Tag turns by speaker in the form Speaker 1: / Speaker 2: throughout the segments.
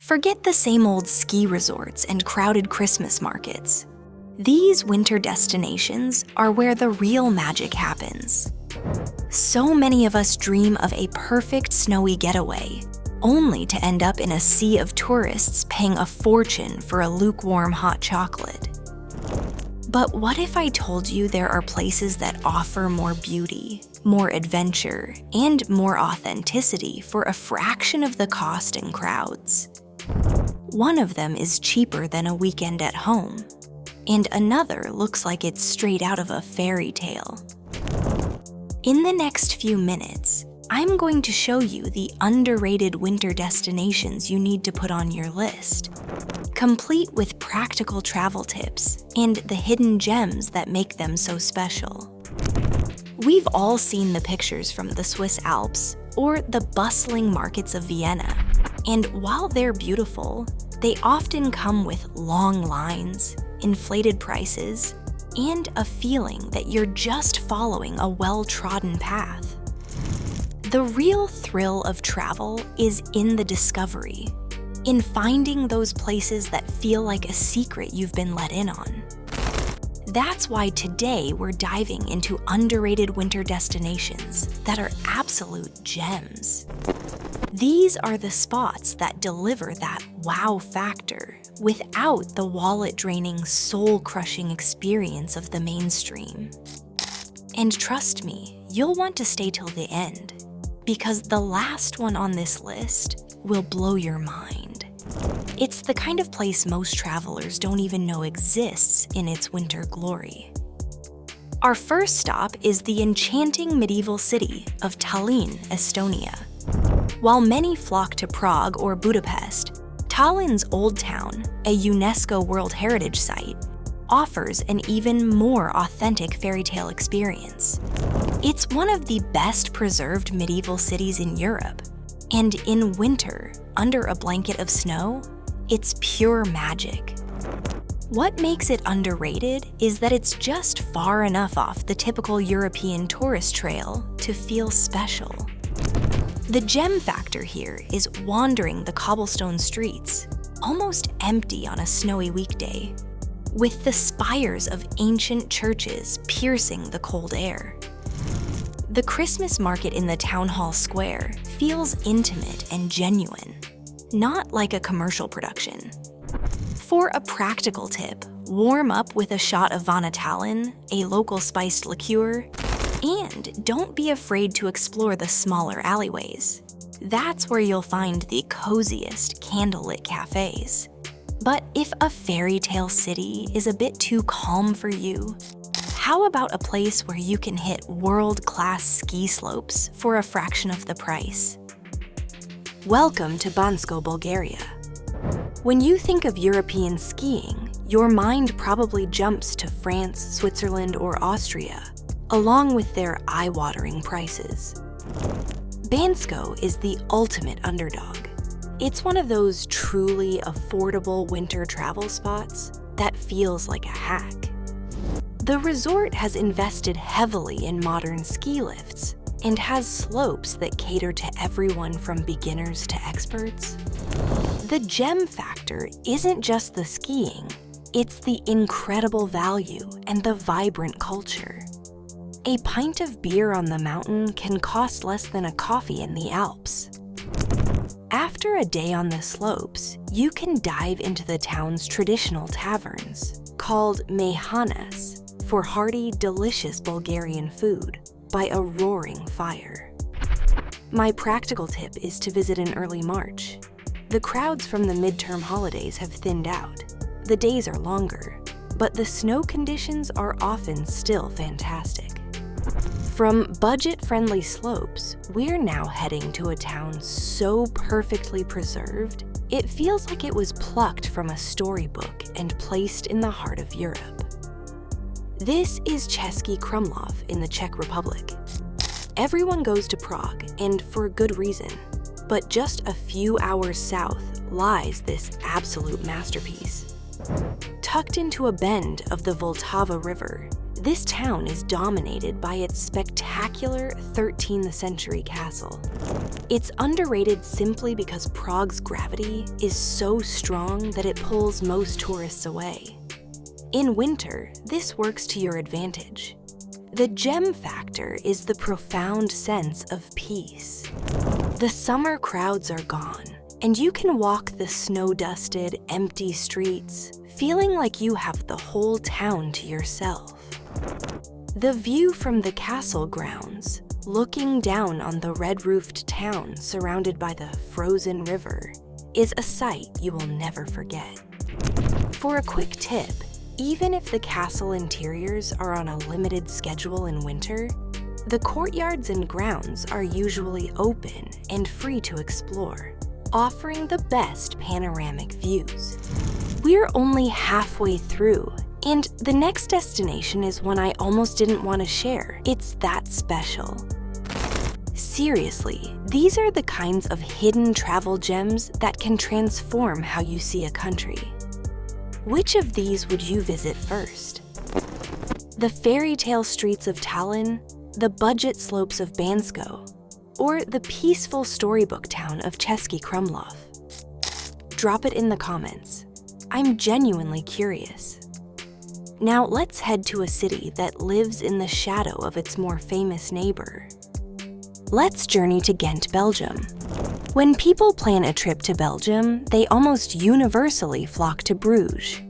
Speaker 1: Forget the same old ski resorts and crowded Christmas markets. These winter destinations are where the real magic happens. So many of us dream of a perfect snowy getaway, only to end up in a sea of tourists paying a fortune for a lukewarm hot chocolate. But what if I told you there are places that offer more beauty, more adventure, and more authenticity for a fraction of the cost and crowds? One of them is cheaper than a weekend at home, and another looks like it's straight out of a fairy tale. In the next few minutes, I'm going to show you the underrated winter destinations you need to put on your list, complete with practical travel tips and the hidden gems that make them so special. We've all seen the pictures from the Swiss Alps or the bustling markets of Vienna, and while they're beautiful, they often come with long lines, inflated prices, and a feeling that you're just following a well-trodden path. The real thrill of travel is in the discovery, in finding those places that feel like a secret you've been let in on. That's why today we're diving into underrated winter destinations that are absolute gems. These are the spots that deliver that wow factor without the wallet-draining, soul-crushing experience of the mainstream. And trust me, you'll want to stay till the end, because the last one on this list will blow your mind. It's the kind of place most travelers don't even know exists in its winter glory. Our first stop is the enchanting medieval city of Talin, Estonia. While many flock to Prague or Budapest, Tallinn's Old Town, a UNESCO World Heritage site, offers an even more authentic fairy tale experience. It's one of the best preserved medieval cities in Europe, and in winter, under a blanket of snow, it's pure magic. What makes it underrated is that it's just far enough off the typical European tourist trail to feel special. The gem factor here is wandering the cobblestone streets, almost empty on a snowy weekday, with the spires of ancient churches piercing the cold air. The Christmas market in the town hall square feels intimate and genuine, not like a commercial production. For a practical tip, warm up with a shot of Talin, a local spiced liqueur, and don't be afraid to explore the smaller alleyways. That's where you'll find the coziest candlelit cafes. But if a fairy tale city is a bit too calm for you, how about a place where you can hit world-class ski slopes for a fraction of the price? Welcome to Bonso, Bulgaria. When you think of European skiing, your mind probably jumps to France, Switzerland, or Austria, along with their eye-watering prices. Bonso is the ultimate underdog. It's one of those truly affordable winter travel spots that feels like a hack. The resort has invested heavily in modern ski lifts and has slopes that cater to everyone from beginners to experts. The gem factor isn't just the skiing, it's the incredible value and the vibrant culture. A pint of beer on the mountain can cost less than a coffee in the Alps. After a day on the slopes, you can dive into the town's traditional taverns, called mehanas, for hearty, delicious Bulgarian food by a roaring fire. My practical tip is to visit in early March. The crowds from the midterm holidays have thinned out. The days are longer, but the snow conditions are often still fantastic. From budget-friendly slopes, we're now heading to a town so perfectly preserved, it feels like it was plucked from a storybook and placed in the heart of Europe. This is Český Krumlov in the Czech Republic. Everyone goes to Prague, and for good reason, but just a few hours south lies this absolute masterpiece. Tucked into a bend of the Vltava River, This town is dominated by its spectacular 13th century castle. It's underrated simply because Prague's gravity is so strong that it pulls most tourists away. In winter, this works to your advantage. The gem factor is the profound sense of peace. The summer crowds are gone, and you can walk the snow-dusted, empty streets, feeling like you have the whole town to yourself. The view from the castle grounds, looking down on the red-roofed town surrounded by the frozen river, is a sight you will never forget. For a quick tip, even if the castle interiors are on a limited schedule in winter, the courtyards and grounds are usually open and free to explore, offering the best panoramic views. We're only halfway through, and the next destination is one I almost didn't want to share. It's that special. Seriously, these are the kinds of hidden travel gems that can transform how you see a country. Which of these would you visit first? The fairy tale streets of Talin, the budget slopes of Bonso, or the peaceful storybook town of Český Krumlov? Drop it in the comments. I'm genuinely curious. Now let's head to a city that lives in the shadow of its more famous neighbor. Let's journey to Ghent, Belgium. When people plan a trip to Belgium, they almost universally flock to Bruges.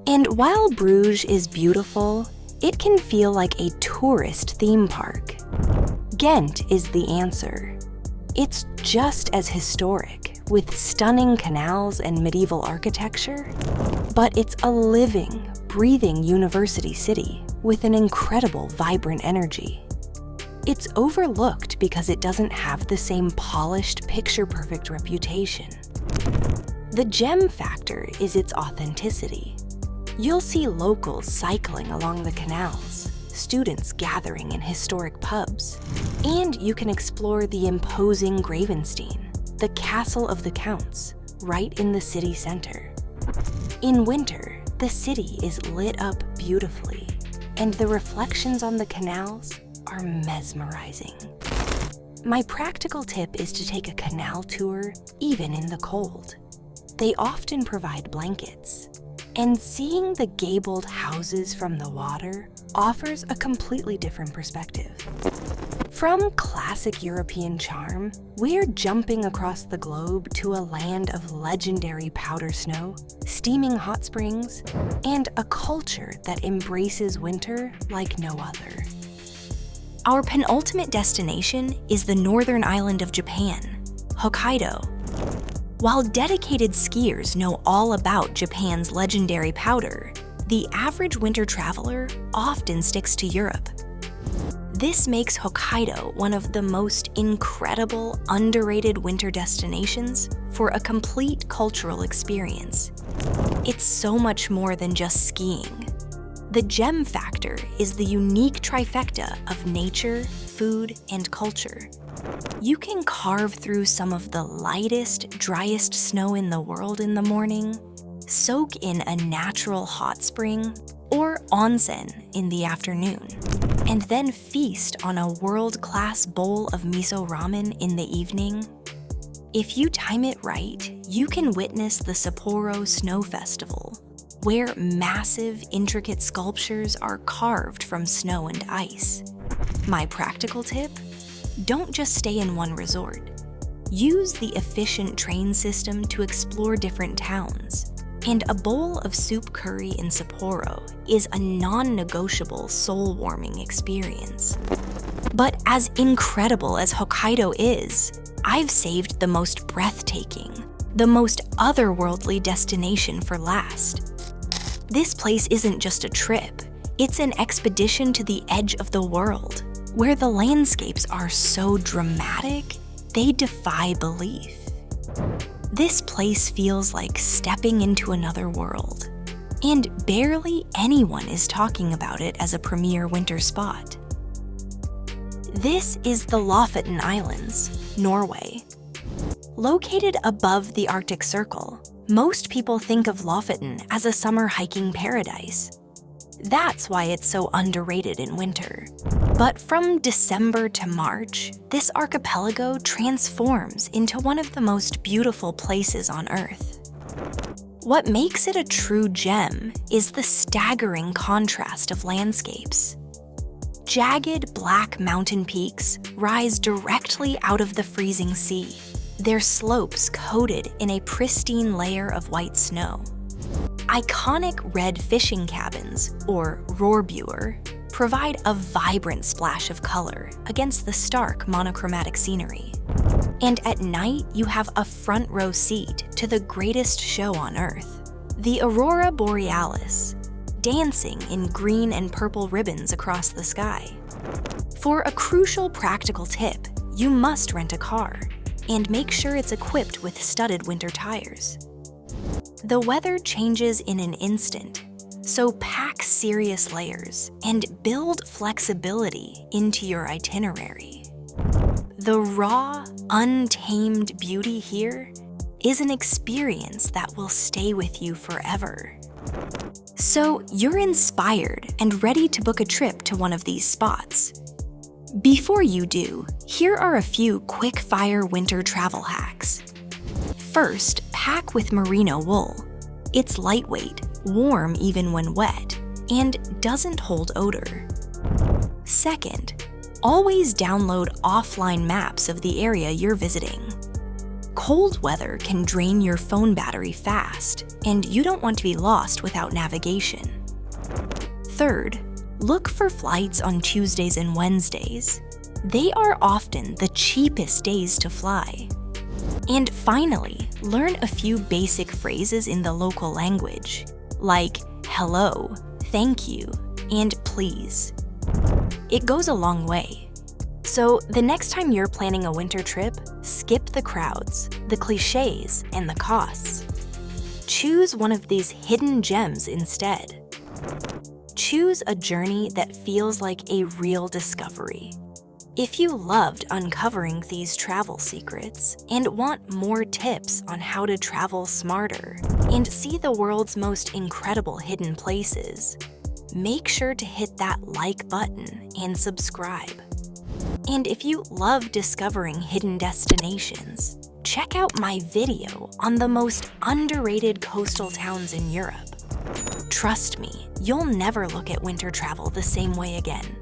Speaker 1: And while Bruges is beautiful, it can feel like a tourist theme park. Ghent is the answer. It's just as historic, with stunning canals and medieval architecture, but it's a living, breathing university city with an incredible, vibrant energy. It's overlooked because it doesn't have the same polished, picture-perfect reputation. The gem factor is its authenticity. You'll see locals cycling along the canals, students gathering in historic pubs, and you can explore the imposing Gravenstein, the castle of the counts, right in the city center. In winter, the city is lit up beautifully, and the reflections on the canals are mesmerizing. My practical tip is to take a canal tour, even in the cold. They often provide blankets, and seeing the gabled houses from the water offers a completely different perspective. From classic European charm, we're jumping across the globe to a land of legendary powder snow, steaming hot springs, and a culture that embraces winter like no other. Our penultimate destination is the northern island of Japan, Hokkaido. While dedicated skiers know all about Japan's legendary powder, the average winter traveler often sticks to Europe. This makes Hokkaido one of the most incredible, underrated winter destinations for a complete cultural experience. It's so much more than just skiing. The gem factor is the unique trifecta of nature, food, and culture. You can carve through some of the lightest, driest snow in the world in the morning, soak in a natural hot spring, or onsen in the afternoon, and then feast on a world-class bowl of miso ramen in the evening. If you time it right, you can witness the Sapporo Snow Festival, where massive, intricate sculptures are carved from snow and ice. My practical tip? Don't just stay in one resort. Use the efficient train system to explore different towns. And a bowl of soup curry in Sapporo is a non-negotiable, soul-warming experience. But as incredible as Hokkaido is, I've saved the most breathtaking, the most otherworldly destination for last. This place isn't just a trip, it's an expedition to the edge of the world, where the landscapes are so dramatic, they defy belief. This place feels like stepping into another world, and barely anyone is talking about it as a premier winter spot. This is the Lofoten Islands, Norway. Located above the Arctic Circle, most people think of Lofoten as a summer hiking paradise. That's why it's so underrated in winter. But from December to March, this archipelago transforms into one of the most beautiful places on Earth. What makes it a true gem is the staggering contrast of landscapes. Jagged black mountain peaks rise directly out of the freezing sea, their slopes coated in a pristine layer of white snow. Iconic red fishing cabins, or roerbuur, provide a vibrant splash of color against the stark monochromatic scenery. And at night, you have a front row seat to the greatest show on Earth, the Aurora Borealis, dancing in green and purple ribbons across the sky. For a crucial practical tip, you must rent a car, and make sure it's equipped with studded winter tires. The weather changes in an instant, so pack serious layers and build flexibility into your itinerary. The raw, untamed beauty here is an experience that will stay with you forever. So you're inspired and ready to book a trip to one of these spots. Before you do, here are a few quick-fire winter travel hacks. First, pack with merino wool. It's lightweight, warm even when wet, and doesn't hold odor. Second, always download offline maps of the area you're visiting. Cold weather can drain your phone battery fast, and you don't want to be lost without navigation. Third, look for flights on Tuesdays and Wednesdays. They are often the cheapest days to fly. And finally, learn a few basic phrases in the local language, like hello, thank you, and please. It goes a long way. So the next time you're planning a winter trip, skip the crowds, the cliches, and the costs. Choose one of these hidden gems instead. Choose a journey that feels like a real discovery. If you loved uncovering these travel secrets and want more tips on how to travel smarter and see the world's most incredible hidden places, make sure to hit that like button and subscribe. And if you love discovering hidden destinations, check out my video on the most underrated coastal towns in Europe. Trust me, you'll never look at winter travel the same way again.